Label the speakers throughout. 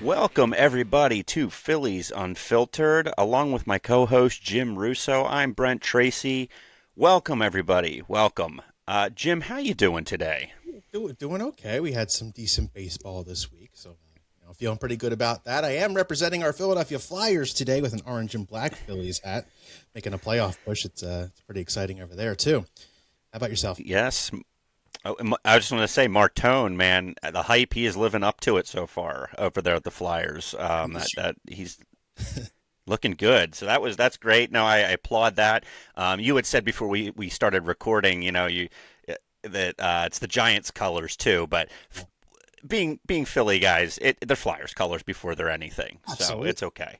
Speaker 1: Welcome, everybody, to Phillies Unfiltered. Along with my co host, Jim Russo, I'm Brent Tracy. Welcome, everybody. Welcome. Jim, how you doing today?
Speaker 2: Doing okay. We had some decent baseball this week, so feeling pretty good about that. I am representing our Philadelphia Flyers today with an orange and black Phillies hat, making a playoff push. It's pretty exciting over there too. How about yourself?
Speaker 1: Yes. Oh, I just want to say, Martone, man, the hype he is living up to it so far over there at the Flyers. That he's looking good. So that's great. No, I applaud that. You had said before we started recording, that it's the Giants colors too, but being Philly guys, they're Flyers colors before they're anything, so
Speaker 2: Absolutely.
Speaker 1: it's okay.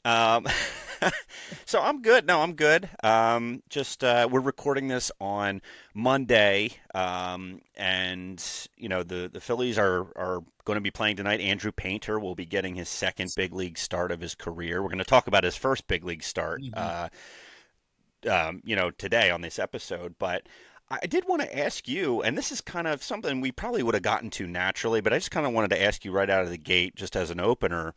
Speaker 1: Um, so I'm good. No, I'm good. Just we're recording this on Monday, and the Phillies are going to be playing tonight. Andrew Painter will be getting his second big league start of his career. We're going to talk about his first big league start,
Speaker 2: Mhm.
Speaker 1: today on this episode, but. I did want to ask you, and this is kind of something we probably would have gotten to naturally, but I just kind of wanted to ask you right out of the gate, just as an opener.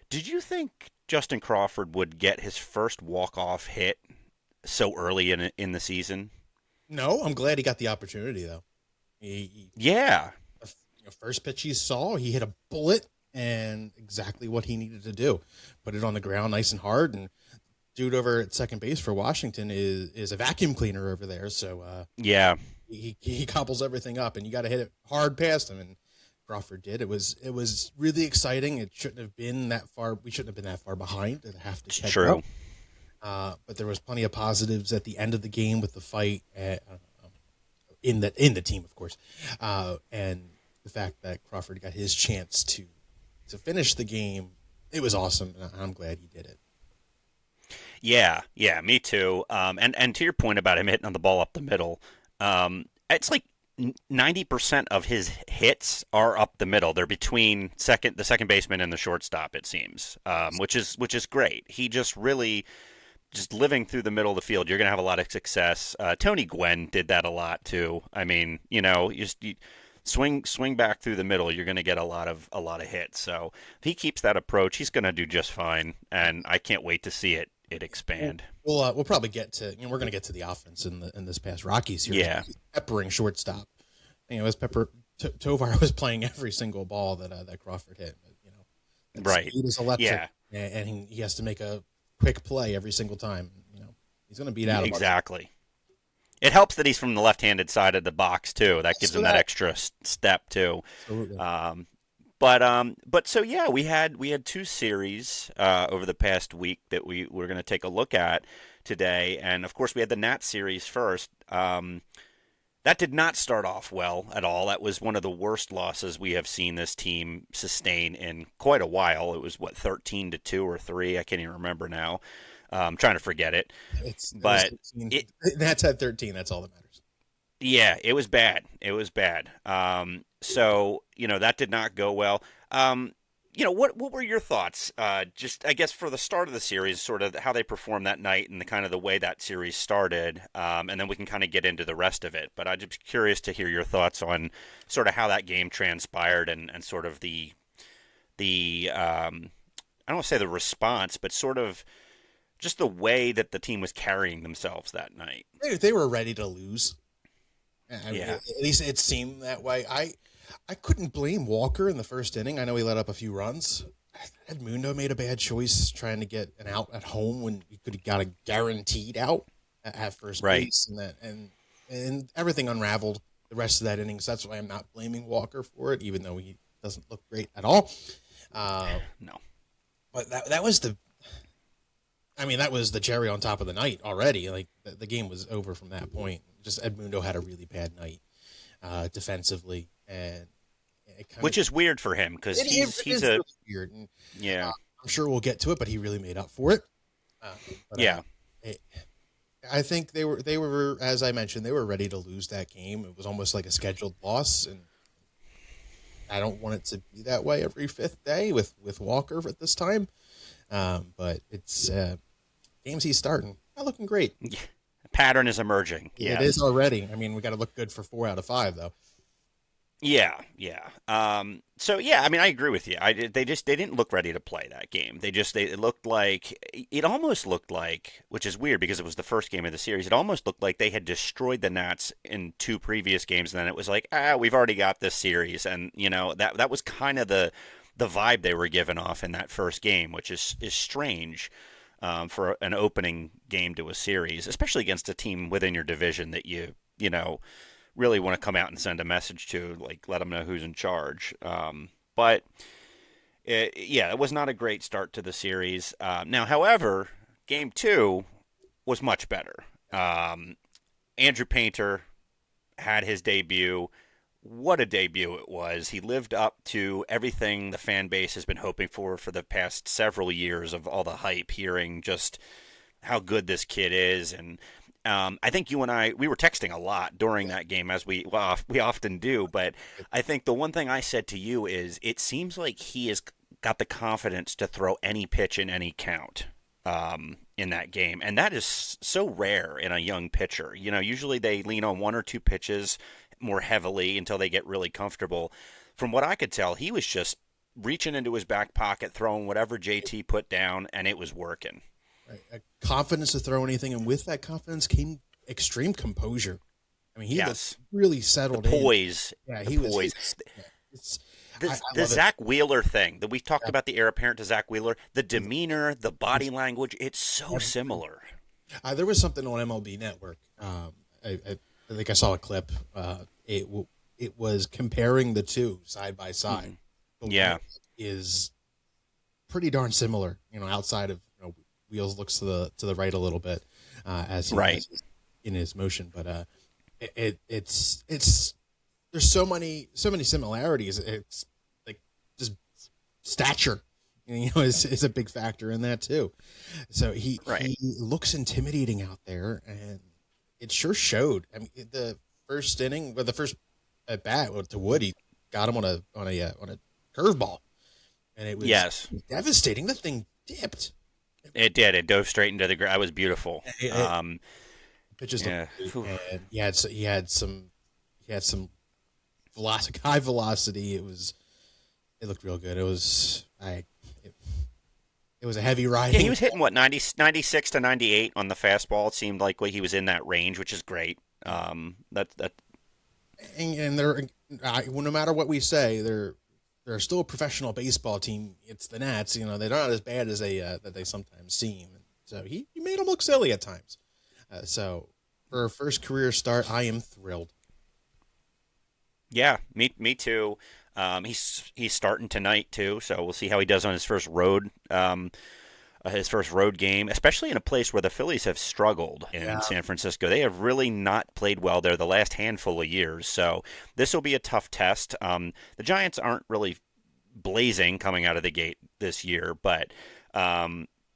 Speaker 1: Did you think Justin Crawford would get his first walk-off hit so early in the season?
Speaker 2: No, I'm glad he got the opportunity though. He
Speaker 1: Yeah,
Speaker 2: first pitch he saw, he hit a bullet and exactly what he needed to do. Put it on the ground nice and hard, and dude over at second base for Washington is a vacuum cleaner over there. So
Speaker 1: yeah,
Speaker 2: he gobbles everything up, and you got to hit it hard past him. And Crawford did. It was really exciting. It shouldn't have been that far. We shouldn't have been that far behind to have to
Speaker 1: it's
Speaker 2: catch up.
Speaker 1: true.
Speaker 2: But there was plenty of positives at the end of the game with the fight in the team, of course, and the fact that Crawford got his chance to finish the game. It was awesome, and I'm glad he did it.
Speaker 1: Yeah, yeah, me too. And to your point about him hitting the ball up the middle, it's like 90% of his hits are up the middle. They're between the second baseman and the shortstop. It seems, which is great. He just really just living through the middle of the field, you're going to have a lot of success. Tony Gwynn did that a lot too. I mean, you swing back through the middle, you're going to get a lot of hits. So if he keeps that approach, he's going to do just fine. And I can't wait to see it
Speaker 2: We'll
Speaker 1: expand.
Speaker 2: we'll probably get to we're going to get to the offense in this past Rockies series.
Speaker 1: Yeah,
Speaker 2: Peppering shortstop. As Tovar was playing every single ball that Crawford hit. But, that
Speaker 1: right.
Speaker 2: speed is electric,
Speaker 1: Yeah,
Speaker 2: and he has to make a quick play every single time. He's going to beat out of our.
Speaker 1: exactly. It helps that he's from the left-handed side of the box too. That gives
Speaker 2: So
Speaker 1: him that
Speaker 2: that
Speaker 1: extra step too.
Speaker 2: absolutely.
Speaker 1: Um, but so yeah, we had two series over the past week that we're going to take a look at today, and of course we had the Nats series first. That did not start off well at all. That was one of the worst losses we have seen this team sustain in quite a while. It was what 13-2 or 3. I can't even remember now. I'm trying to forget it,
Speaker 2: It was
Speaker 1: but
Speaker 2: 13.
Speaker 1: it
Speaker 2: That's at 13. That's all that matters.
Speaker 1: yeah, it was bad. It was bad. So that did not go well. What were your thoughts? Just I guess for the start of the series, sort of how they performed that night and the kind of the way that series started, and then we can kind of get into the rest of it. But I'm just curious to hear your thoughts on sort of how that game transpired and sort of the I don't want to say the response, but sort of just the way that the team was carrying themselves that night.
Speaker 2: They were ready to lose.
Speaker 1: Yeah,
Speaker 2: At least it seemed that way. I couldn't blame Walker in the first inning. I know he let up a few runs. Edmundo made a bad choice trying to get an out at home when he could have got a guaranteed out at first
Speaker 1: right.
Speaker 2: base, and everything unraveled the rest of that inning. So that's why I'm not blaming Walker for it, even though he doesn't look great at all. Uh,
Speaker 1: No.
Speaker 2: but that was that was the cherry on top of the night already. Like the game was over from that point. Just Edmundo had a really bad night defensively, and it kind of
Speaker 1: Which is weird for him because
Speaker 2: it
Speaker 1: he's
Speaker 2: is
Speaker 1: a
Speaker 2: really weird. And
Speaker 1: yeah,
Speaker 2: I'm sure we'll get to it, but he really made up for it. Uh, but
Speaker 1: yeah.
Speaker 2: it, I think they were as I mentioned they were ready to lose that game. It was almost like a scheduled loss, and I don't want it to be that way every fifth day with Walker at this time. But it's games he's starting not looking great.
Speaker 1: Pattern is emerging.
Speaker 2: It is
Speaker 1: Yes.
Speaker 2: already. I mean, we got to look good for 4 out of 5 though.
Speaker 1: Yeah, yeah. So yeah, I mean, I agree with you. They didn't look ready to play that game. It looked like it almost looked like, which is weird because it was the first game of the series. It almost looked like they had destroyed the Nats in two previous games, and then it was like, we've already got this series, and that was kind of the vibe they were giving off in that first game, which is strange. For an opening game to a series, especially against a team within your division that you know really want to come out and send a message to, like let them know who's in charge. But yeah, it was not a great start to the series. Now, however, game two was much better. Um, Andrew Painter had his debut. What a debut it was. He lived up to everything the fan base has been hoping for the past several years of all the hype, hearing just how good this kid is. And I think you and I, we were texting a lot during that game, as we often do. But I think the one thing I said to you is it seems like he has got the confidence to throw any pitch in any count. In that game, and that is so rare in a young pitcher. Usually they lean on one or two pitches more heavily until they get really comfortable. From what I could tell, he was just reaching into his back pocket, throwing whatever JT put down, and it was working.
Speaker 2: Right. A confidence to throw anything, and with that confidence came extreme composure. I mean, he looked
Speaker 1: Yes,
Speaker 2: really
Speaker 1: the
Speaker 2: settled in.
Speaker 1: poise,
Speaker 2: Yeah,
Speaker 1: the
Speaker 2: he was.
Speaker 1: poise.
Speaker 2: Yeah, it's. I
Speaker 1: The
Speaker 2: love it.
Speaker 1: Zach Wheeler thing that we talked
Speaker 2: Yeah.
Speaker 1: about, the heir apparent to Zach Wheeler, the demeanor, the body
Speaker 2: It's
Speaker 1: language, it's so
Speaker 2: everything.
Speaker 1: similar.
Speaker 2: There was something on MLB Network. I think I saw a clip. It was comparing the two side by side.
Speaker 1: Hmm.
Speaker 2: The one
Speaker 1: Yeah,
Speaker 2: is pretty darn similar. Outside of Wheels looks to the right a little bit as he
Speaker 1: right.
Speaker 2: has in his motion, but it's there's so many similarities. It's like just stature, is a big factor in that too. So he
Speaker 1: Right.
Speaker 2: he looks intimidating out there, and it sure showed. I mean, the first inning, or the first at bat to Wood, he got him on a curveball, and it was
Speaker 1: Yes,
Speaker 2: devastating. The thing dipped.
Speaker 1: it did. It dove straight into the ground. That was beautiful.
Speaker 2: It pitches looked
Speaker 1: Yeah.
Speaker 2: great,
Speaker 1: Phew.
Speaker 2: and he had some velocity, high velocity. It looked real good. It, it was a heavy
Speaker 1: Yeah, he
Speaker 2: riding,
Speaker 1: was hitting what 96 to 98 on the fastball. It seemed like he was in that range, which is great. That
Speaker 2: and they're well, no matter what we say, they're still a professional baseball team. It's the Nats. They're not as bad as they sometimes seem. So he made them look silly at times. So for a first career start, I am thrilled.
Speaker 1: Yeah, me too. He's starting tonight too, so we'll see how he does on his first road game, especially in a place where the Phillies have struggled in
Speaker 2: Yeah,
Speaker 1: San Francisco. They have really not played well there the last handful of years, so this will be a tough test. The Giants aren't really blazing coming out of the gate this year, but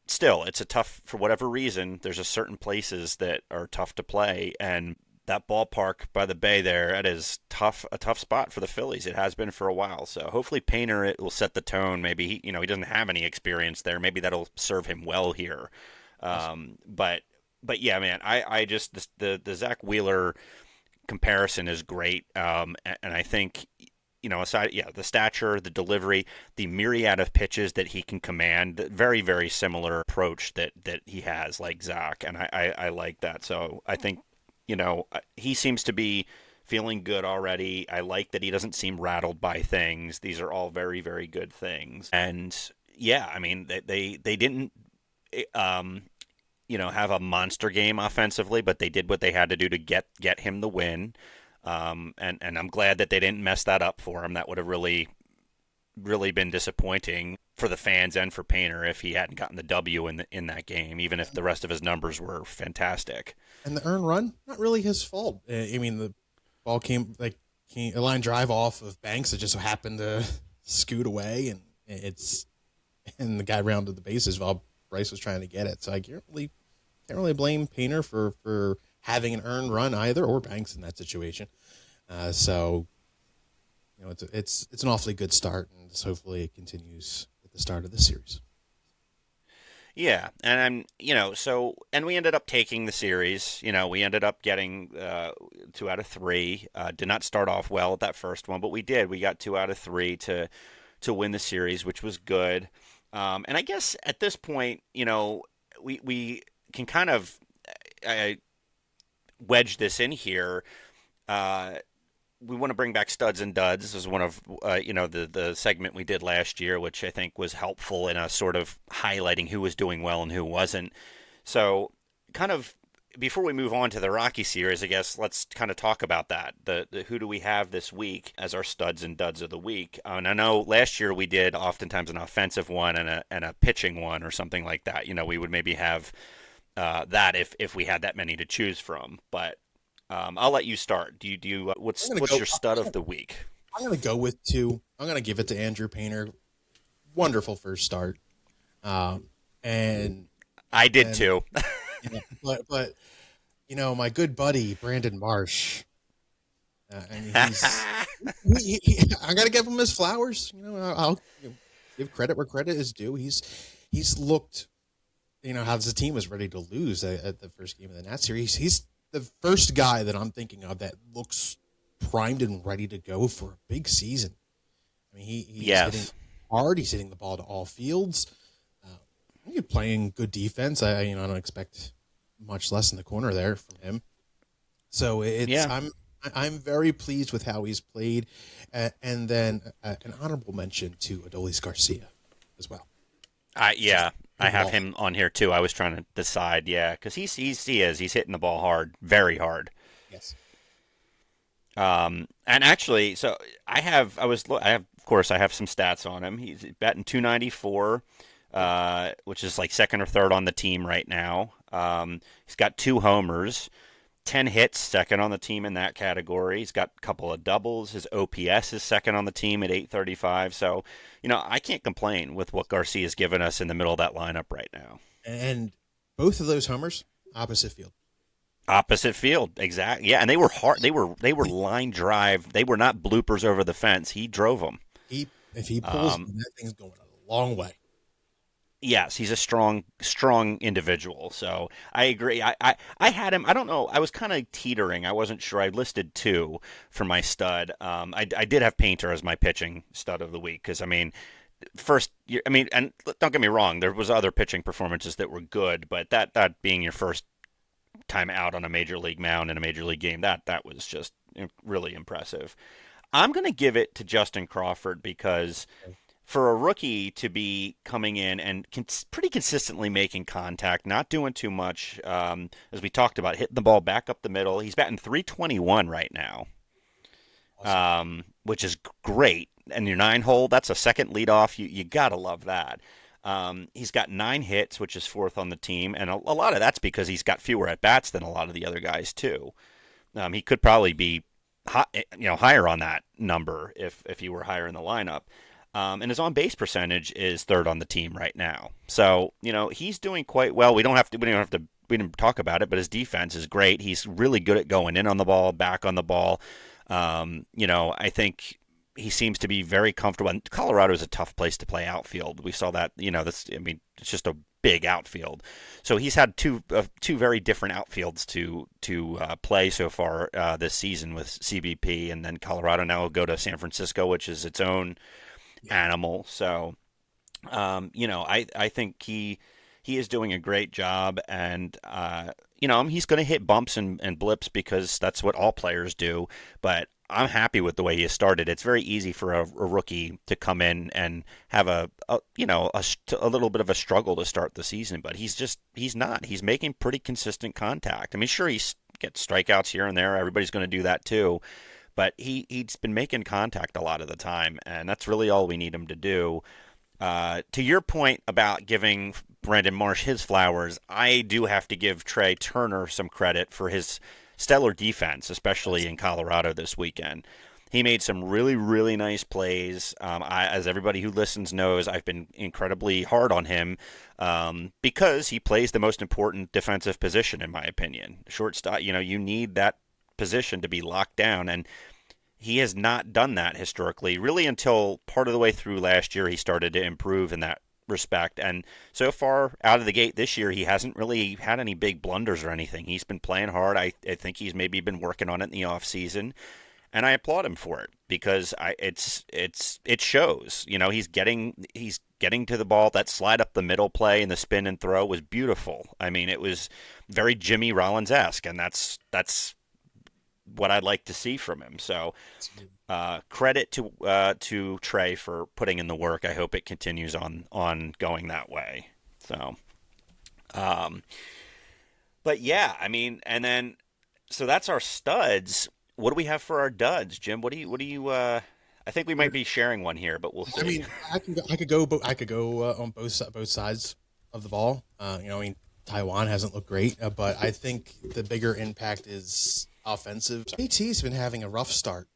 Speaker 1: still, it's a tough, for whatever reason. There's a certain places that are tough to play, and that ballpark by the bay there, that is a tough spot for the Phillies. It has been for a while. So hopefully Painter it will set the tone. Maybe he doesn't have any experience there. Maybe that'll serve him well here. But yeah, man, I just the Zach Wheeler comparison is great. And I think aside, yeah, the stature, the delivery, the myriad of pitches that he can command, very, very similar approach that he has, like Zach, and I like that. So I think, he seems to be feeling good already. I like that he doesn't seem rattled by things. These are all very, very good things. And yeah, I mean, they didn't, um, have a monster game offensively, but they did what they had to do to get him the win. And I'm glad that they didn't mess that up for him. That would have really been disappointing for the fans and for Painter if he hadn't gotten the W in that game, even if the rest of his numbers were fantastic.
Speaker 2: and the earned run, not really his fault. I mean, the ball came a line drive off of Banks that just so happened to scoot away, and the guy rounded the bases while Bryce was trying to get it. So I can't really blame Painter for having an earned run either, or Banks in that situation. So it's an awfully good start, and hopefully it continues at the start of the series.
Speaker 1: Yeah, and so and we ended up taking the series. We ended up getting 2 out of 3. Did not start off well at that first one, but we did. We got 2 out of 3 to win the series, which was good. And I guess at this point, we can kind of uh, wedge this in here. Uh, we want to bring back studs and duds. This is one of the segment we did last year, which I think was helpful in us sort of highlighting who was doing well and who wasn't. So, kind of before we move on to the Rocky series, I guess let's kind of talk about that. The who do we have this week as our studs and duds of the week? And I know last year we did oftentimes an offensive one and a pitching one or something like that. We would maybe have that if we had that many to choose from. But I'll let you start. Do you
Speaker 2: I'm
Speaker 1: what's
Speaker 2: gonna
Speaker 1: what's
Speaker 2: go.
Speaker 1: your stud of the week?
Speaker 2: I'm gonna go with two. I'm gonna give it to Andrew Painter. Wonderful first start. Um, and
Speaker 1: I did
Speaker 2: and
Speaker 1: too.
Speaker 2: but my good buddy Brandon Marsh. I mean, he's I gotta give him his flowers. I'll give credit where credit is due. He's looked, how the team was ready to lose at the first game of the Nats series. He's the first guy that I'm thinking of that looks primed and ready to go for a big season. I mean, he's hitting
Speaker 1: Yes.
Speaker 2: hard. He's hitting the ball to all fields. Uh, he's playing good defense. I don't expect much less in the corner there from him. So
Speaker 1: Yeah.
Speaker 2: I'm very pleased with how he's played, and then an honorable mention to Adolis Garcia as well.
Speaker 1: Yeah. I
Speaker 2: Hitting the
Speaker 1: have
Speaker 2: ball.
Speaker 1: him on here too. I was trying to decide. Yeah, because he's hitting the ball hard, very hard.
Speaker 2: Yes.
Speaker 1: And actually, so I have of course I have some stats on him. He's batting 294, which is like second or third on the team right now. He's got 2 homers, 10 hits, second on the team in that category. He's got a couple of doubles. His OPS is second on the team at 835. So, I can't complain with what Garcia's given us in the middle of that lineup right now.
Speaker 2: And both of those homers opposite field.
Speaker 1: Opposite field, exactly. Yeah, and they were hard. They were line drive. They were not bloopers over the fence. He drove them.
Speaker 2: If he pulls,
Speaker 1: Um,
Speaker 2: that thing's going a long way.
Speaker 1: yes, he's a strong individual. So I agree. I had him. I don't know. I was kind of teetering. I wasn't sure. I listed 2 for my stud. I did have Painter as my pitching stud of the week because I mean, first year. I mean, and don't get me wrong. There was other pitching performances that were good, but that being your first time out on a major league mound in a major league game, that was just really impressive. I'm going to give it to Justin Crawford because for a rookie to be coming in and pretty consistently making contact, not doing too much, as we talked about, hitting the ball back up the middle. He's batting 321 right now,
Speaker 2: Awesome.
Speaker 1: which is great. And your 9 hole, that's a second leadoff. You gotta love that. He's got 9 hits, which is fourth on the team, and a lot of that's because he's got fewer at bats than a lot of the other guys too. He could probably be higher on that number if he were higher in the lineup. And his on base percentage is third on the team right now. So he's doing quite well. We didn't talk about it, but his defense is great. He's really good at going in on the ball, back on the ball. I think he seems to be very comfortable. And Colorado is a tough place to play outfield. We saw that. It's just a big outfield. So he's had two very different outfields to play so far this season with CBP, and then Colorado now will go to San Francisco, which is its own
Speaker 2: Yeah.
Speaker 1: animal. So I think he is doing a great job, and he's going to hit bumps and blips because that's what all players do. But I'm happy with the way he has started. It's very easy for a rookie to come in and have a little bit of a struggle to start the season, but he's not. He's making pretty consistent contact. I mean, sure, he gets strikeouts here and there. Everybody's going to do that too, but he's been making contact a lot of the time, and that's really all we need him to do. To your point about giving Brandon Marsh his flowers, I do have to give Trey Turner some credit for his stellar defense, especially
Speaker 2: Yes.
Speaker 1: in Colorado this weekend. He made some really, really nice plays. As everybody who listens knows, I've been incredibly hard on him because he plays the most important defensive position, in my opinion. Shortstop, you need that position to be locked down, and he has not done that historically, really until part of the way through last year. He started to improve in that respect. And so far out of the gate this year, he hasn't really had any big blunders or anything. He's been playing hard. I think he's maybe been working on it in the off season, and I applaud him for it because it shows. You know, he's getting to the ball. That slide up the middle play and the spin and throw was beautiful. I mean, it was very Jimmy Rollins-esque, and that's what I'd like to see from him. So credit to Trey for putting in the work. I hope it continues on going that way. So, um, but yeah, I mean, and then so that's our studs. What do we have for our duds, Jim? What do you? I think we might be sharing one here, but we'll
Speaker 2: I
Speaker 1: see.
Speaker 2: mean, I could go on both sides of the ball. I mean, Taiwan hasn't looked great, but I think the bigger impact is offensive. JT's been having a rough start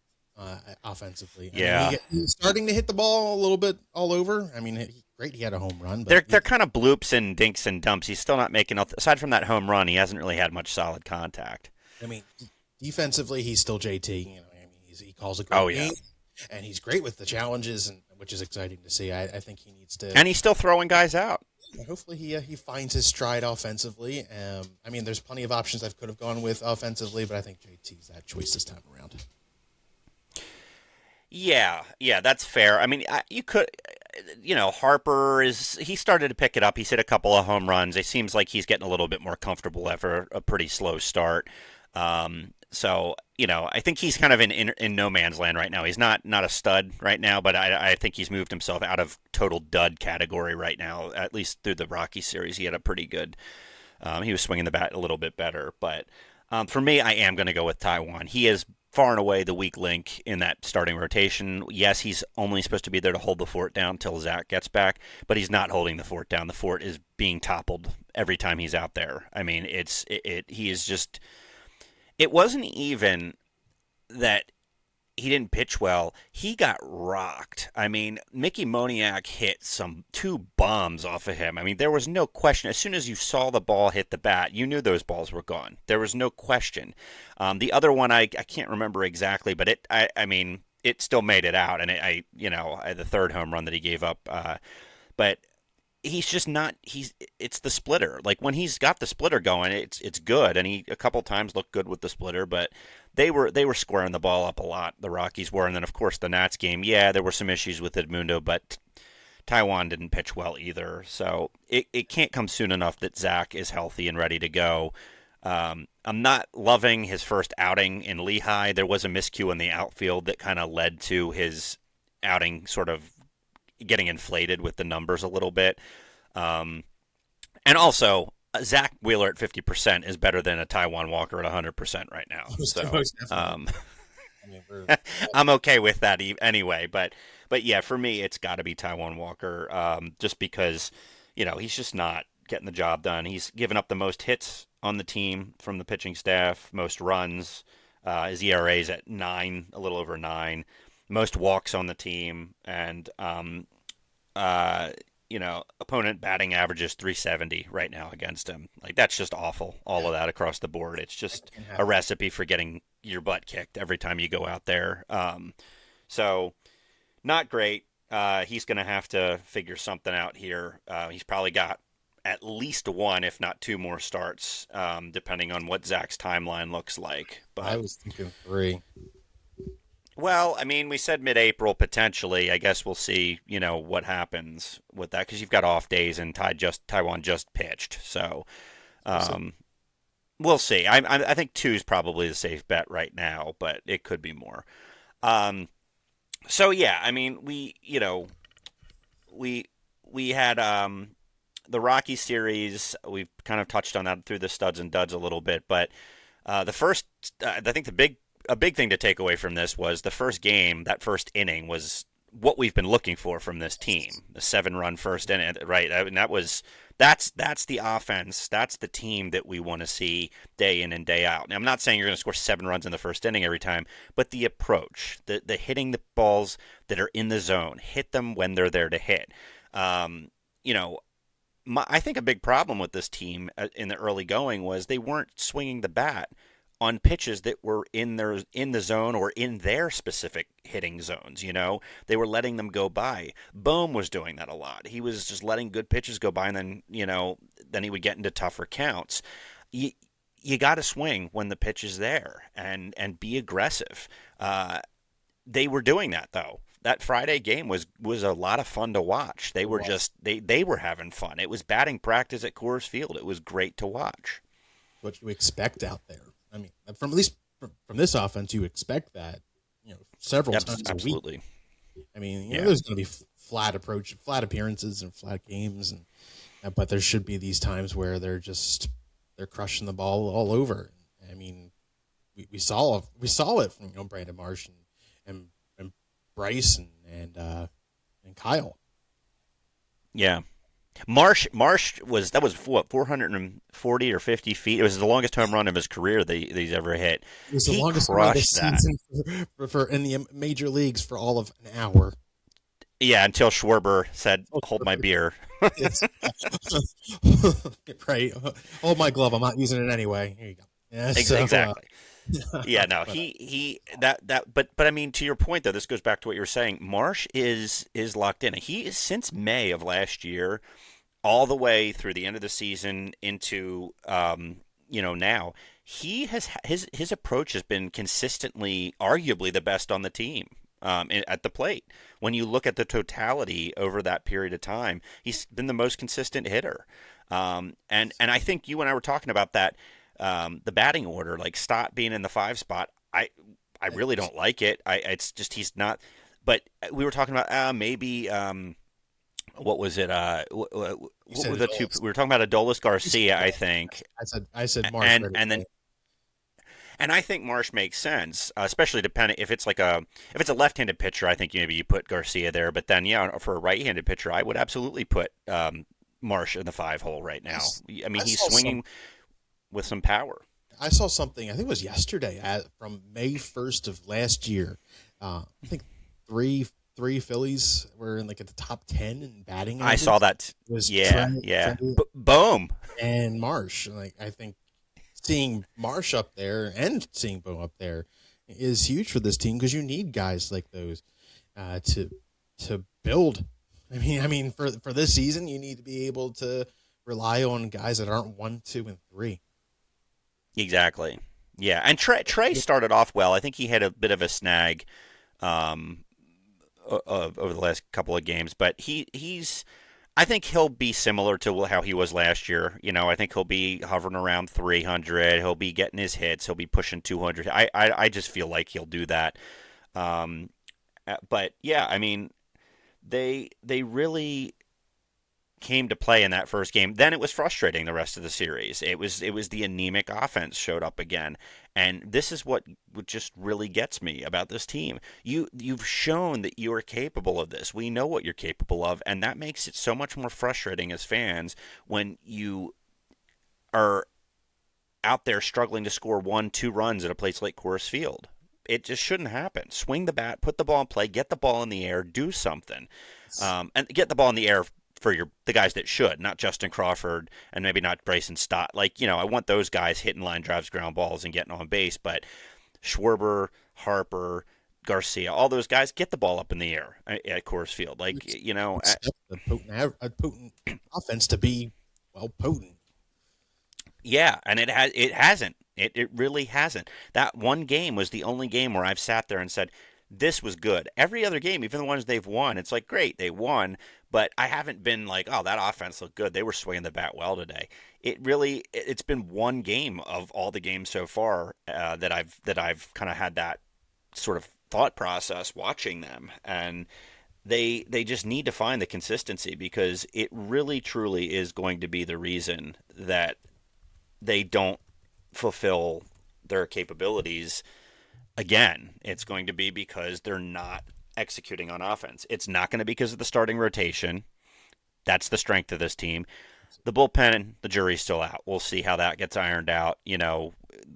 Speaker 2: offensively. I mean,
Speaker 1: Yeah,
Speaker 2: he's starting to hit the ball a little bit all over. I mean, great, he had a home run, but
Speaker 1: they're kind of bloops and dinks and dumps. He's still not making. Aside from that home run, he hasn't really had much solid contact.
Speaker 2: I mean, defensively, he's still JT. I mean, he calls a
Speaker 1: Oh
Speaker 2: great
Speaker 1: yeah,
Speaker 2: game, and he's great with the challenges, and which is exciting to see. I think he needs to.
Speaker 1: and he's still throwing guys out.
Speaker 2: Hopefully, he finds his stride offensively. I mean, there's plenty of options I could have gone with offensively, but I think JT's that choice this time around.
Speaker 1: Yeah, yeah, that's fair. I mean, you could, Harper he started to pick it up. He's hit a couple of home runs. It seems like he's getting a little bit more comfortable after a pretty slow start. So I think he's kind of in no man's land right now. He's not a stud right now, but I think he's moved himself out of total dud category right now. At least through the Rocky series, he had a pretty good. He was swinging the bat a little bit better, but for me, I am going to go with Taiwan. He is far and away the weak link in that starting rotation. Yes, he's only supposed to be there to hold the fort down until Zach gets back, but he's not holding the fort down. The fort is being toppled every time he's out there. I mean, he is just. It wasn't even that he didn't pitch well. He got rocked. I mean, Mickey Moniak hit two bombs off of him. I mean, there was no question. As soon as you saw the ball hit the bat, you knew those balls were gone. There was no question. The other one, I can't remember exactly, but I mean, it still made it out, and the third home run that he gave up. But he's just not. It's the splitter. Like when he's got the splitter going, it's good, and he a couple times looked good with the splitter, but. They were squaring the ball up a lot. The Rockies were, and then of course the Nats game. Yeah, there were some issues with Edmundo, but Taiwan didn't pitch well either. So it can't come soon enough that Zach is healthy and ready to go. I'm not loving his first outing in Lehigh. There was a miscue in the outfield that kind of led to his outing sort of getting inflated with the numbers a little bit. And also, Zach Wheeler at 50% is better than a Taiwan Walker at 100% right now. So
Speaker 2: I mean,
Speaker 1: I'm okay with that anyway. But yeah, for me, it's got to be Taiwan Walker, just because he's just not getting the job done. He's given up the most hits on the team from the pitching staff, most runs. His ERA is at 9, a little over 9, most walks on the team, and opponent batting average is 370 right now against him. Like, that's just awful. All of that across the board. It's just a recipe for getting your butt kicked every time you go out there. So not great. He's going to have to figure something out here. He's probably got at least one, if not two more starts, depending on what Zach's timeline looks like. But
Speaker 2: I was thinking 3.
Speaker 1: well, I mean, we said mid-April potentially. I guess we'll see, what happens with that because you've got off days and Taiwan just pitched, so um, we'll see. I think 2 is probably the safe bet right now, but it could be more. Um, so yeah, I mean, we had the Rocky series. We've kind of touched on that through the studs and duds a little bit, but the first, I think a big thing to take away from this was the first game, that first inning was what we've been looking for from this team. The 7-run first inning, right? And that's the offense. That's the team that we want to see day in and day out. Now, I'm not saying you're going to score 7 runs in the first inning every time, but the approach, the hitting the balls that are in the zone, hit them when they're there to hit. I think a big problem with this team in the early going was they weren't swinging the bat on pitches that were in the zone or in their specific hitting zones. They were letting them go by. Bohm was doing that a lot. He was just letting good pitches go by, and then he would get into tougher counts. You, you got to swing when the pitch is there and be aggressive. They were doing that though. That Friday game was a lot of fun to watch. They
Speaker 2: It
Speaker 1: were
Speaker 2: was
Speaker 1: just they were having fun. It was batting practice at Coors Field. It was great to watch.
Speaker 2: what you expect out there. I mean, from at least from this offense, you expect that, several
Speaker 1: Yep,
Speaker 2: times a week.
Speaker 1: absolutely.
Speaker 2: I mean,
Speaker 1: Yeah.
Speaker 2: there's going to be flat appearances and flat games, and but there should be these times where they're crushing the ball all over. I mean, we saw it from Brandon Marsh and Bryce and Kyle.
Speaker 1: Yeah. Marsh was what 440 or 50 feet. It was the longest home run of his career that he's ever hit.
Speaker 2: It was the
Speaker 1: He
Speaker 2: longest run of the
Speaker 1: crushed that.
Speaker 2: season for in the major leagues for all of an hour.
Speaker 1: Yeah, until Schwarber said, "Hold my beer."
Speaker 2: It's, right. Hold my glove. I'm not using it anyway. Here you go. Yeah.
Speaker 1: Exactly. Yeah, no,
Speaker 2: But,
Speaker 1: he but I mean, to your point though, this goes back to what you were saying. Marsh is locked in. He is since May of last year, all the way through the end of the season into now. He has his approach has been consistently, arguably the best on the team. At the plate, when you look at the totality over that period of time, he's been the most consistent hitter. And I think you and I were talking about that. The batting order, like Stott being in the 5 spot, I really don't like it. It's just he's not. But we were talking about maybe what was it? What were the two? We were talking about Adolis Garcia, I think,
Speaker 2: I said Marsh
Speaker 1: and
Speaker 2: right
Speaker 1: and then
Speaker 2: away.
Speaker 1: and I think Marsh makes sense, especially depending if it's if it's a left-handed pitcher. I think maybe you put Garcia there, but then for a right-handed pitcher, I would absolutely put Marsh in the 5 hole right now. I mean,
Speaker 2: I
Speaker 1: he's
Speaker 2: saw
Speaker 1: swinging with some power.
Speaker 2: I saw something. I think it was yesterday from May 1st of last year. I think three Phillies were in at the top 10 in batting
Speaker 1: I
Speaker 2: average.
Speaker 1: saw that.
Speaker 2: It was
Speaker 1: Yeah, yeah. Boom.
Speaker 2: and Marsh. I think seeing Marsh up there and seeing Bo up there is huge for this team because you need guys like those to build. I mean, for this season, you need to be able to rely on guys that aren't 1, 2, and 3.
Speaker 1: Exactly. Yeah, and Trey started off well. I think he had a bit of a snag um, over the last couple of games, but he's. I think he'll be similar to how he was last year. I think he'll be hovering around 300. He'll be getting his hits. He'll be pushing 200. I just feel like he'll do that. Um, but yeah, I mean, they really came to play in that first game. Then it was frustrating the rest of the series. It was the anemic offense showed up again. And this is what just really gets me about this team. You've shown that you are capable of this. We know what you're capable of, and that makes it so much more frustrating as fans when you are out there struggling to score 1, 2 runs at a place like Coors Field. It just shouldn't happen. Swing the bat, put the ball in play, get the ball in the air, do something, and get the ball in the air for the guys that should, not Justin Crawford and maybe not Bryson Stott. I want those guys hitting line drives, ground balls, and getting on base. But Schwarber, Harper, Garcia, all those guys get the ball up in the air at Coors Field.
Speaker 2: Expect a potent offense to be potent.
Speaker 1: Yeah, and it hasn't. It really hasn't. That one game was the only game where I've sat there and said, this was good. Every other game, even the ones they've won, it's like, great, they won, but I haven't been like, oh, that offense looked good. They were swinging the bat well today. It's been one game of all the games so far that I've kind of had that sort of thought process watching them, and they just need to find the consistency because it really truly is going to be the reason that they don't fulfill their capabilities again. It's going to be because they're not executing on offense. It's not going to be because of the starting rotation. That's the strength of this team. The bullpen, the jury's still out. We'll see how that gets ironed out,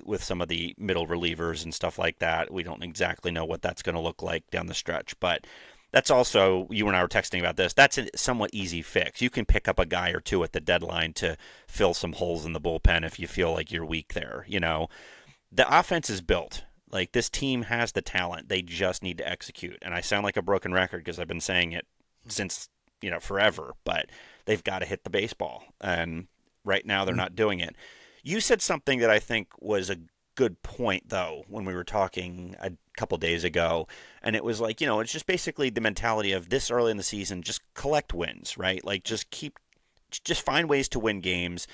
Speaker 1: with some of the middle relievers and stuff like that. We don't exactly know what that's going to look like down the stretch, but that's also, you and I were texting about this, that's a somewhat easy fix. You can pick up a guy or two at the deadline to fill some holes in the bullpen if you feel like you're weak there, the offense is built. Like this team has the talent. They just need to execute. And I sound like a broken record because I've been saying it since, forever, but they've got to hit the baseball. And right now they're not doing it. You said something that I think was a good point though when we were talking a couple days ago, and it was like, it's just basically the mentality of this early in the season, just collect wins, right? Like just find ways to win games.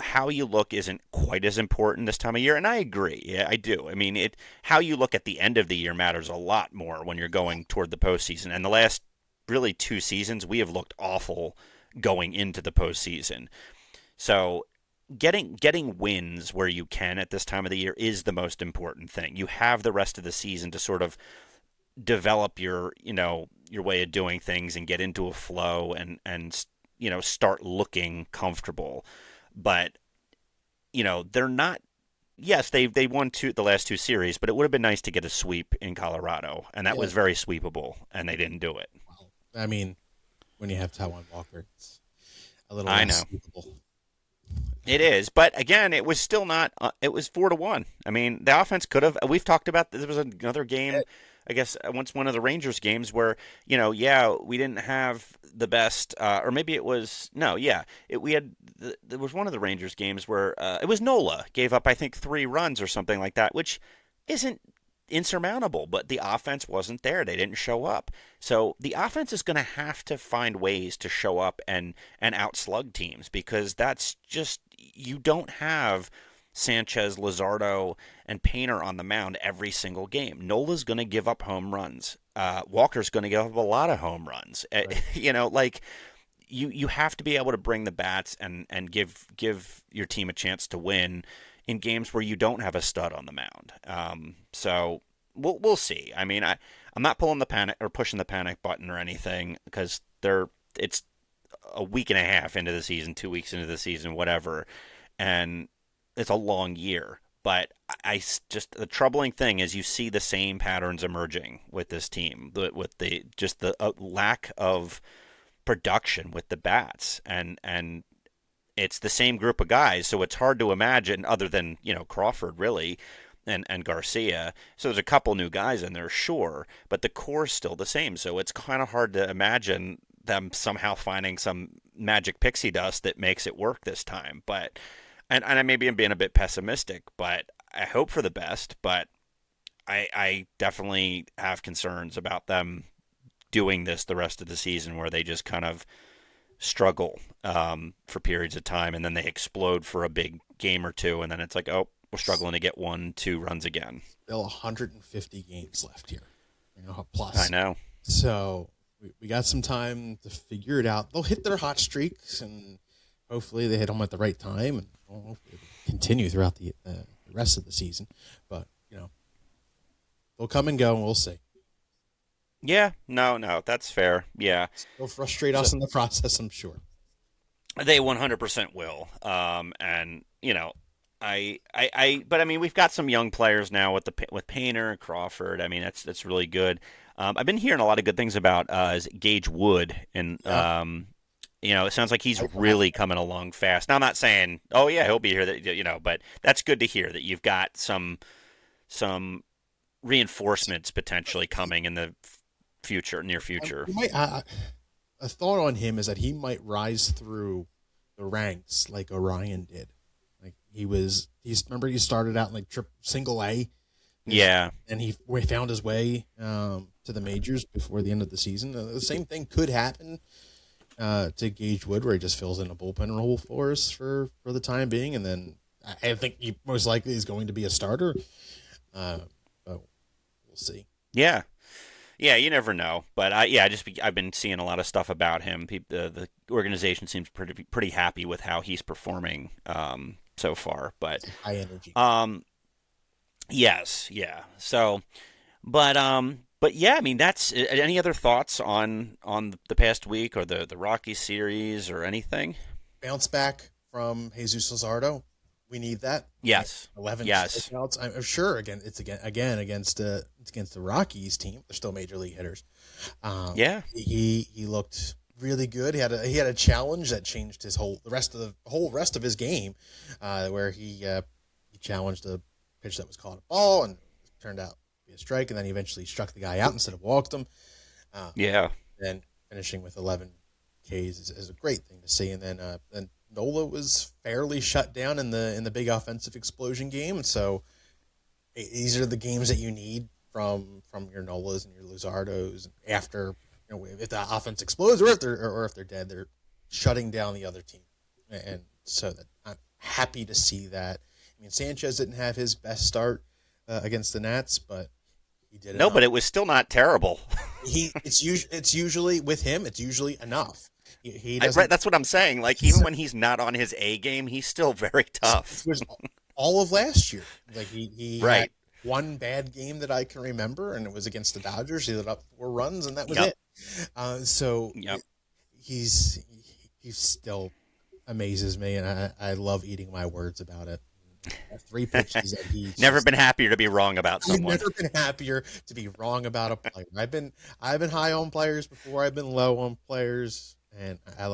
Speaker 1: How you look isn't quite as important this time of year, and I agree. Yeah, I do. I mean, how you look at the end of the year matters a lot more when you're going toward the postseason. And the last really 2 seasons, we have looked awful going into the postseason. So getting wins where you can at this time of the year is the most important thing. You have the rest of the season to sort of develop your way of doing things and get into a flow and start looking comfortable. But they're not. Yes, they won the last 2 series, but it would have been nice to get a sweep in Colorado, and that
Speaker 2: Yeah.
Speaker 1: was very sweepable, and they didn't do it.
Speaker 2: Well, I mean, when you have Taiwan Walker, it's a little
Speaker 1: I
Speaker 2: less
Speaker 1: know
Speaker 2: suitable.
Speaker 1: it is, but again, it was still not. It was 4-1. I mean, the offense could have. We've talked about there was another game. I guess once one of the Rangers games where yeah, we didn't have the best, or maybe it was no, yeah, we had. There was one of the Rangers games where it was Nola gave up, I think, 3 runs or something like that, which isn't insurmountable, but the offense wasn't there. They didn't show up. So the offense is going to have to find ways to show up and outslug teams because that's just you don't have Sanchez, Luzardo, and Painter on the mound every single game. Nola's going to give up home runs. Walker's going to give up a lot of home runs.
Speaker 2: Right.
Speaker 1: Like you have to be able to bring the bats and give your team a chance to win in games where you don't have a stud on the mound. So we'll see. I mean, I'm not pulling the panic or pushing the panic button or anything because it's a week and a half into the season, 2 weeks into the season, whatever, and it's a long year. But I just the troubling thing is you see the same patterns emerging with this team, with the just the lack of production with the bats and it's the same group of guys, so it's hard to imagine other than Crawford really and Garcia. So there's a couple new guys in there, sure, but the core's still the same. So it's kind of hard to imagine them somehow finding some magic pixie dust that makes it work this time. But and I maybe I'm being a bit pessimistic, but I hope for the best. But I definitely have concerns about them doing this the rest of the season, where they just kind of struggle for periods of time, and then they explode for a big game or two, and then it's like, oh, we're struggling to get 1-2 runs again.
Speaker 2: Still 150 games left here,
Speaker 1: I
Speaker 2: plus.
Speaker 1: know.
Speaker 2: So we got some time to figure it out. They'll hit their hot streaks, and hopefully they hit them at the right time, and hopefully it'll continue throughout the rest of the season. But they'll come and go, and we'll see.
Speaker 1: Yeah, no, that's fair. Yeah,
Speaker 2: They'll frustrate
Speaker 1: so
Speaker 2: us in the process, I'm sure.
Speaker 1: they 100% will. And but I mean, we've got some young players now with Painter and Crawford. I mean, that's really good. I've been hearing a lot of good things about Gage Wood, and
Speaker 2: Yeah.
Speaker 1: it sounds like he's really coming along fast. Now, I'm not saying, oh yeah, he'll be here, but that's good to hear that you've got some reinforcements potentially coming in the near future.
Speaker 2: A thought on him is that he might rise through the ranks like Orion did. Like remember he started out in like single A,
Speaker 1: Yeah,
Speaker 2: and he found his way to the majors before the end of the season. The same thing could happen to Gage Wood, where he just fills in a bullpen role for us for the time being, and then I think he most likely is going to be a starter. But we'll see.
Speaker 1: yeah. Yeah, you never know, but I've been seeing a lot of stuff about him. The organization seems pretty happy with how he's performing so far. But
Speaker 2: High energy.
Speaker 1: yes, yeah. So, but yeah, I mean, that's any other thoughts on the past week or the Rockies series or anything?
Speaker 2: Bounce back from Jesus Luzardo. We need that.
Speaker 1: Yes,
Speaker 2: 11
Speaker 1: yes,
Speaker 2: strikeouts. I'm sure it's again against the Rockies team. They're still major league hitters.
Speaker 1: yeah,
Speaker 2: He looked really good. He had a challenge that changed the whole rest of his game, where he challenged a pitch that was called a ball and it turned out to be a strike, and then he eventually struck the guy out instead of walked him. Uh,
Speaker 1: Yeah.
Speaker 2: then finishing with 11 Ks is a great thing to see. And then Nola was fairly shut down in the big offensive explosion game. So these are the games that you need from your Nolas and your Luzardos after, if the offense explodes or if they're dead, they're shutting down the other team. And so that I'm happy to see that. I mean, Sanchez didn't have his best start against the Nats, but he did
Speaker 1: No,
Speaker 2: enough.
Speaker 1: but it was still not terrible.
Speaker 2: It's usually with him. It's usually enough. He
Speaker 1: Right,
Speaker 2: doesn't.
Speaker 1: that's what I'm saying. Like, even when he's not on his A game, he's still very
Speaker 2: It
Speaker 1: tough.
Speaker 2: was all of last year. Like he had
Speaker 1: Right.
Speaker 2: one bad game that I can remember, and it was against the Dodgers. He lit up 4 runs, and that was
Speaker 1: Yep.
Speaker 2: it. So
Speaker 1: Yep.
Speaker 2: he's he still amazes me, and I love eating my words about it. 3 pitches that he
Speaker 1: Never
Speaker 2: just.
Speaker 1: been happier to be wrong about
Speaker 2: I've
Speaker 1: someone.
Speaker 2: never been happier to be wrong about a player. I've been high on players before. I've been low on players, and I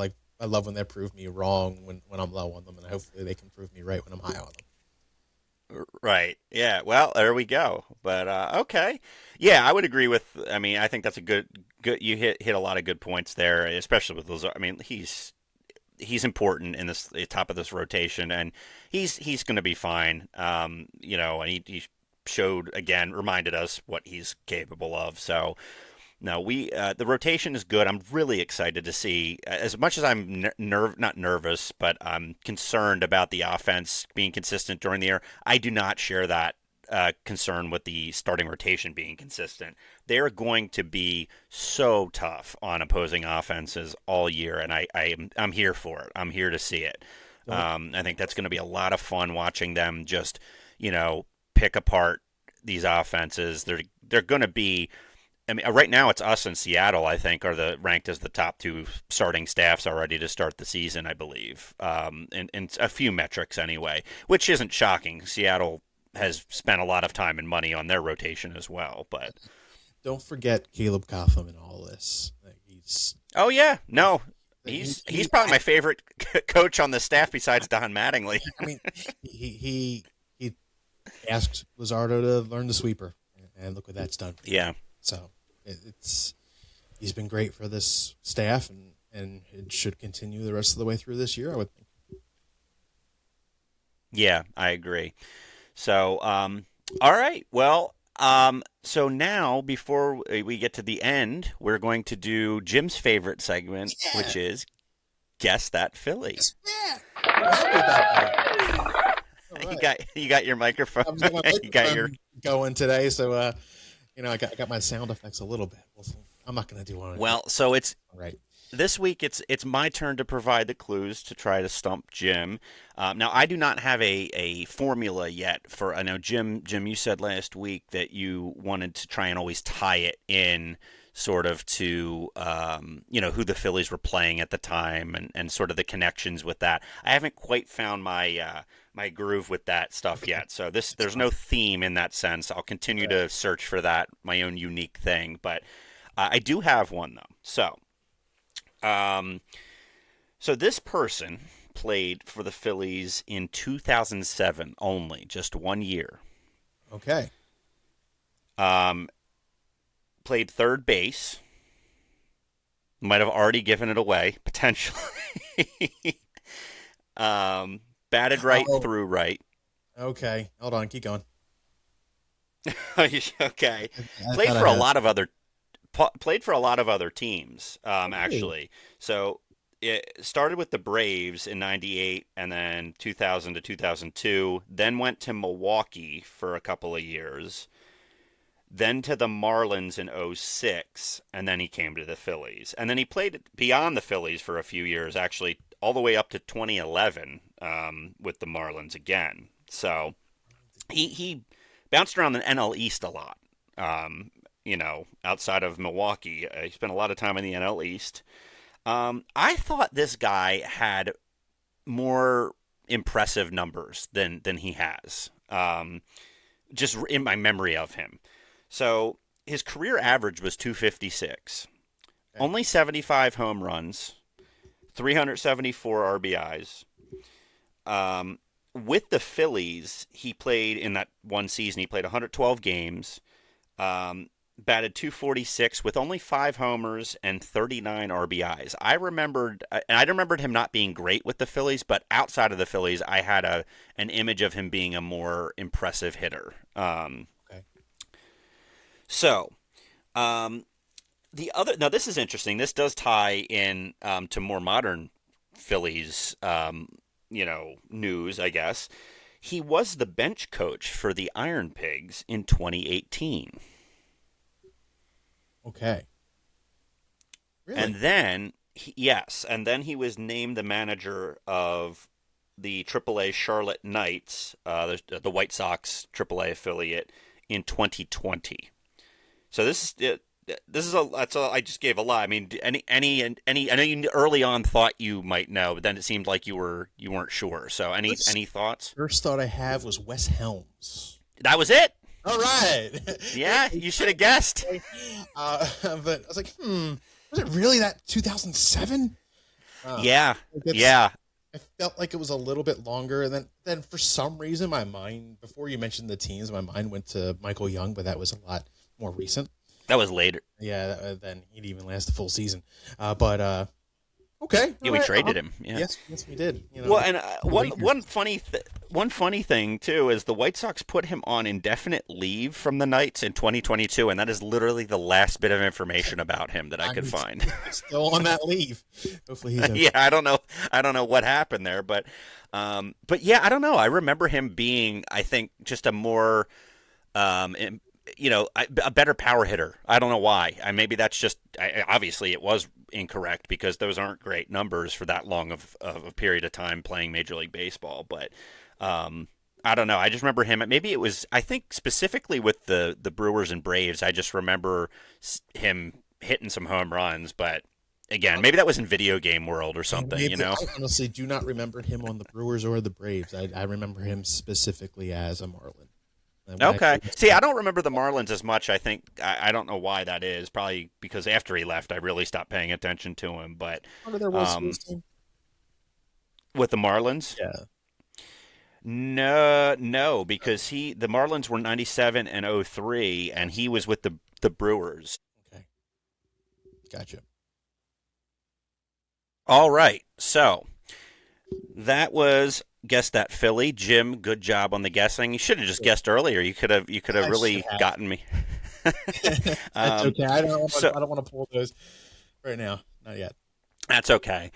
Speaker 2: love when they prove me wrong when I'm low on them, and hopefully they can prove me right when I'm high on them.
Speaker 1: Right. Yeah. Well, there we go. But okay. Yeah, I would agree with. I mean, I think that's a good. You hit a lot of good points there, especially with those. I mean, he's important in this the top of this rotation, and he's going to be fine. And he showed again, reminded us what he's capable of. So no, we the rotation is good. I'm really excited to see. As much as I'm not nervous, but I'm concerned about the offense being consistent during the year. I do not share that concern with the starting rotation being consistent. They're going to be so tough on opposing offenses all year, and I'm here for it. I'm here to see it.
Speaker 2: Don't
Speaker 1: I think that's going to be a lot of fun watching them just pick apart these offenses. They're going to be. I mean, right now it's us and Seattle. I think are the ranked as the top two starting staffs already to start the season. I believe, in a few metrics anyway, which isn't shocking. Seattle has spent a lot of time and money on their rotation as well. But
Speaker 2: don't forget Caleb Cotham in all this. Like
Speaker 1: oh yeah, no,
Speaker 2: he,
Speaker 1: he's
Speaker 2: he
Speaker 1: probably my favorite coach on the staff besides Don Mattingly.
Speaker 2: I mean he asked Luzardo to learn the sweeper, and look what that's done.
Speaker 1: Yeah.
Speaker 2: So he's been great for this staff, and it should continue the rest of the way through this year, I would think.
Speaker 1: Yeah, I agree. So, all right. Well, so now before we get to the end, we're going to do Jim's favorite segment, which is Guess That Philly.
Speaker 2: Yeah. I'm happy about that. All right.
Speaker 1: You got your microphone.
Speaker 2: I'm getting my
Speaker 1: You got your
Speaker 2: microphone going today, so I got my sound effects a little bit. I'm not going to do one.
Speaker 1: well. So it's
Speaker 2: Right.
Speaker 1: this week. It's my turn to provide the clues to try to stump Jim. Now I do not have a formula yet for. I know Jim. You said last week that you wanted to try and always tie it in sort of to who the Phillies were playing at the time and sort of the connections with that. I haven't quite found my groove with that stuff yet. So there's no theme in that sense. I'll continue to search for that, my own unique thing. But I do have one though. So this person played for the Phillies in 2007 only, just 1 year.
Speaker 2: Okay.
Speaker 1: Played third base. Might have already given it away, potentially. Batted right,
Speaker 2: Oh.
Speaker 1: threw right.
Speaker 2: Okay. Hold on. Keep going.
Speaker 1: Okay.
Speaker 2: I
Speaker 1: Played
Speaker 2: thought
Speaker 1: for
Speaker 2: I
Speaker 1: a
Speaker 2: had.
Speaker 1: lot of other played for a lot of other teams,
Speaker 2: Really?
Speaker 1: actually. So it started with the Braves in '98, and then 2000 to 2002. Then went to Milwaukee for a couple of years. Then to the Marlins in '06, and then he came to the Phillies. And then he played beyond the Phillies for a few years, actually, all the way up to 2011 with the Marlins again. So he bounced around the NL East a lot. Outside of Milwaukee, he spent a lot of time in the NL East. I thought this guy had more impressive numbers than he has. Just in my memory of him. So his career average was 256.
Speaker 2: Okay.
Speaker 1: Only 75 home runs, 374 RBIs. with the Phillies, he played in that one season. He played 112 games, batted 246 with only 5 homers and 39 RBIs. I remembered him not being great with the Phillies, but outside of the Phillies, I had an image of him being a more impressive hitter.
Speaker 2: Okay.
Speaker 1: So, the other now this is interesting. This does tie in to more modern Phillies, news, I guess. He was the bench coach for the Iron Pigs in 2018.
Speaker 2: Okay.
Speaker 1: And
Speaker 2: Really?
Speaker 1: then, yes, and then he was named the manager of the AAA Charlotte Knights, the White Sox AAA affiliate, in 2020. So this is a that's a I just gave a lie. I mean, any I know you early on thought you might know, but then it seemed like you weren't sure. So
Speaker 2: First,
Speaker 1: any thoughts?
Speaker 2: first thought I have was Wes Helms.
Speaker 1: That was it.
Speaker 2: All right.
Speaker 1: Yeah, you should have guessed.
Speaker 2: But I was like, was it really that 2007?
Speaker 1: Yeah, yeah.
Speaker 2: I felt like it was a little bit longer, and then for some reason, my mind, before you mentioned the teams, my mind went to Michael Young, but that was a lot more recent.
Speaker 1: That was later.
Speaker 2: Yeah, then he'd even last the full season. But okay,
Speaker 1: Yeah,
Speaker 2: all
Speaker 1: we
Speaker 2: right.
Speaker 1: traded him. Yeah.
Speaker 2: Yes, we did.
Speaker 1: Well, and one funny thing too is the White Sox put him on indefinite leave from the Knights in 2022, and that is literally the last bit of information about him that I could find.
Speaker 2: He's still on that leave. Hopefully he's okay.
Speaker 1: Yeah, I don't know what happened there, but yeah, I don't know. I remember him being, I think, just a more a better power hitter. I don't know why. Maybe that's just obviously it was incorrect because those aren't great numbers for that long of a period of time playing Major League Baseball. But I don't know. I just remember him. Maybe it was. I think specifically with the Brewers and Braves. I just remember him hitting some home runs. But again, maybe that was in video game world or something.
Speaker 2: Maybe, I honestly do not remember him on the Brewers or the Braves. I remember him specifically as a Marlin.
Speaker 1: Okay. See, I don't remember the Marlins as much. I think I don't know why that is. Probably because after he left, I really stopped paying attention to him. But
Speaker 2: with the
Speaker 1: Marlins,
Speaker 2: yeah.
Speaker 1: No, because the Marlins were 97 and 03, and he was with the Brewers.
Speaker 2: Okay, gotcha.
Speaker 1: All right, so that was Guess That Phillie. Jim, good job on the guessing. You should have just guessed earlier. You could have really gotten me.
Speaker 2: That's okay. I don't want to pull those right now. Not yet.
Speaker 1: That's okay.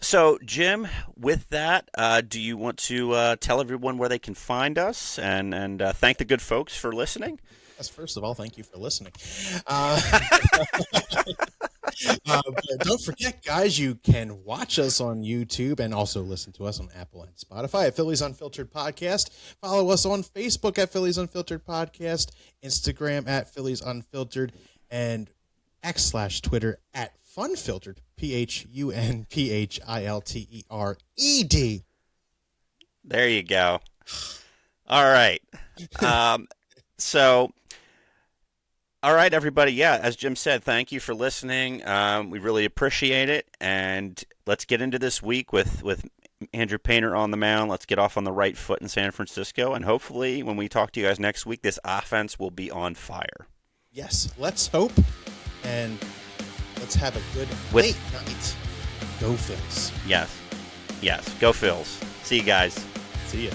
Speaker 1: So, Jim, with that, do you want to tell everyone where they can find us and thank the good folks for listening?
Speaker 2: Yes, first of all, thank you for listening. Don't forget, guys, you can watch us on YouTube and also listen to us on Apple and Spotify at Phillies Unfiltered Podcast. Follow us on Facebook at Phillies Unfiltered Podcast, Instagram at Phillies Unfiltered, and X/Twitter at Funfiltered, PHUNPHILTERED.
Speaker 1: There you go. All right. So, all right, everybody. Yeah, as Jim said, thank you for listening. We really appreciate it. And let's get into this week with Andrew Painter on the mound. Let's get off on the right foot in San Francisco. And hopefully, when we talk to you guys next week, this offense will be on fire.
Speaker 2: Yes, let's hope. And let's have a good late night. Go Phils.
Speaker 1: Yes. Go Phils. See you guys.
Speaker 2: See ya.